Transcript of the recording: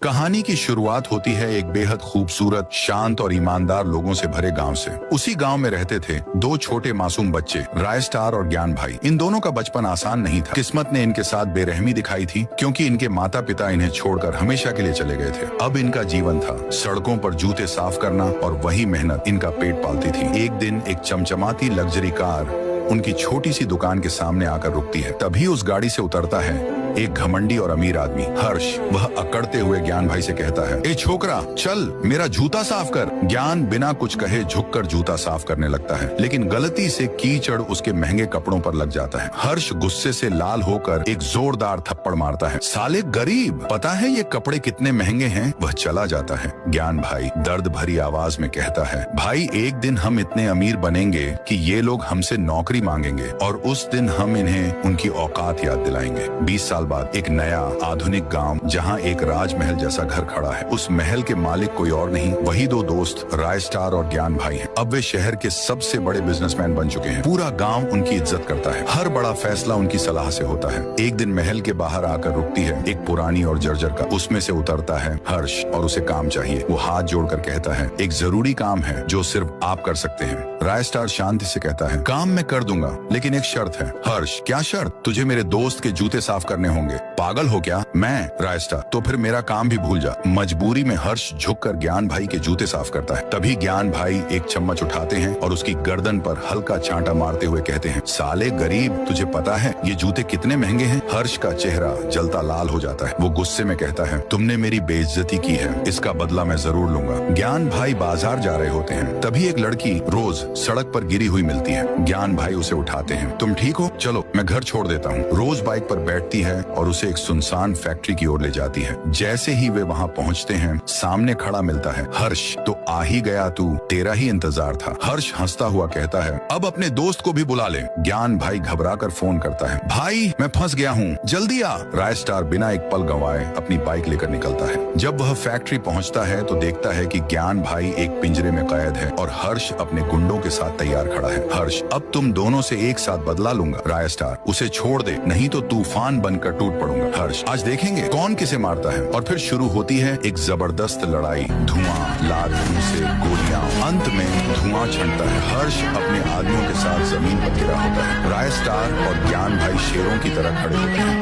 कहानी की शुरुआत होती है एक बेहद खूबसूरत, शांत और ईमानदार लोगों से भरे गांव से। उसी गांव में रहते थे दो छोटे मासूम बच्चे, राय स्टार और ज्ञान भाई। इन दोनों का बचपन आसान नहीं था। किस्मत ने इनके साथ बेरहमी दिखाई थी, क्योंकि इनके माता पिता इन्हें छोड़कर हमेशा के लिए चले गए थे। अब इनका जीवन था सड़कों पर जूते साफ करना, और वही मेहनत इनका पेट पालती थी। एक दिन एक चमचमाती लग्जरी कार उनकी छोटी सी दुकान के सामने आकर रुकती है। तभी उस गाड़ी से उतरता है एक घमंडी और अमीर आदमी, हर्ष। वह अकड़ते हुए ज्ञान भाई से कहता है, ए छोकरा, चल मेरा जूता साफ कर। ज्ञान बिना कुछ कहे झुककर जूता साफ करने लगता है, लेकिन गलती से कीचड़ उसके महंगे कपड़ों पर लग जाता है। हर्ष गुस्से से लाल होकर एक जोरदार थप्पड़ मारता है। साले गरीब, पता है ये कपड़े कितने महंगे हैं? वह चला जाता है। ज्ञान भाई दर्द भरी आवाज में कहता है, भाई एक दिन हम इतने अमीर बनेंगे कि ये लोग हमसे नौकरी मांगेंगे, और उस दिन हम इन्हें उनकी औकात याद दिलाएंगे। 20 साल बाद एक नया आधुनिक गांव, जहां एक राजमहल जैसा घर खड़ा है। उस महल के मालिक कोई और नहीं, वही दो दोस्त राय स्टार और ज्ञान भाई हैं। अब वे शहर के सबसे बड़े बिजनेसमैन बन चुके हैं। पूरा गांव उनकी इज्जत करता है। हर बड़ा फैसला उनकी सलाह से होता है। एक दिन महल के बाहर आकर रुकती है एक पुरानी और जर्जर कार। उसमें से उतरता है हर्ष और उसे काम चाहिए। वो हाथ जोड़कर कहता है, एक जरूरी काम है जो सिर्फ आप कर सकते हैं। राय स्टार शांति से कहता है, काम मैं कर दूंगा, लेकिन एक शर्त है। हर्ष, क्या शर्त? तुझे मेरे दोस्त के जूते साफ करने होंगे। पागल हो क्या? मैं? राय स्टार, तो फिर मेरा काम भी भूल जा। मजबूरी में हर्ष झुककर ज्ञान भाई के जूते साफ करता है। तभी ज्ञान भाई एक चम्मच उठाते हैं और उसकी गर्दन पर हल्का छांटा मारते हुए कहते हैं, साले गरीब, तुझे पता है ये जूते कितने महंगे हैं? हर्ष का चेहरा जलता लाल हो जाता है। वो गुस्से में कहता है, तुमने मेरी बेइज्जती की है, इसका बदला मैं जरूर लूंगा। ज्ञान भाई बाजार जा रहे होते हैं। तभी एक लड़की रोज सड़क पर गिरी हुई मिलती है। ज्ञान भाई उसे उठाते हैं। तुम ठीक हो? चलो मैं घर छोड़ देता हूँ। रोज बाइक पर बैठती है और उसे एक सुनसान फैक्ट्री की ओर ले जाती है। जैसे ही वे वहाँ पहुँचते हैं, सामने खड़ा मिलता है हर्ष। तो आ ही गया तू, तेरा ही इंतजार था। हर्ष हंसता हुआ कहता है, अब अपने दोस्त को भी बुला ले। ज्ञान भाई घबराकर फोन करता है, भाई मैं फंस गया हूँ, जल्दी आ। राय स्टार बिना एक पल गंवाए अपनी बाइक लेकर निकलता है। जब वह फैक्ट्री पहुँचता है तो देखता है कि ज्ञान भाई एक पिंजरे में कैद है और हर्ष अपने गुंडों के साथ तैयार खड़ा है। हर्ष, अब तुम दोनों से एक साथ बदला लूंगा। राय स्टार, उसे छोड़ दे, नहीं तो तूफान बनकर टूट पड़ूंगा। हर्ष, आज देखेंगे कौन किसे मारता है। और फिर शुरू होती है एक जबरदस्त लड़ाई। धुआं, लाल से गोलियां, अंत में धुआं छंटता है। हर्ष अपने आदमियों के साथ जमीन पर गिरा होता है। राय स्टार और ज्ञान भाई शेरों की तरह खड़े होते हैं।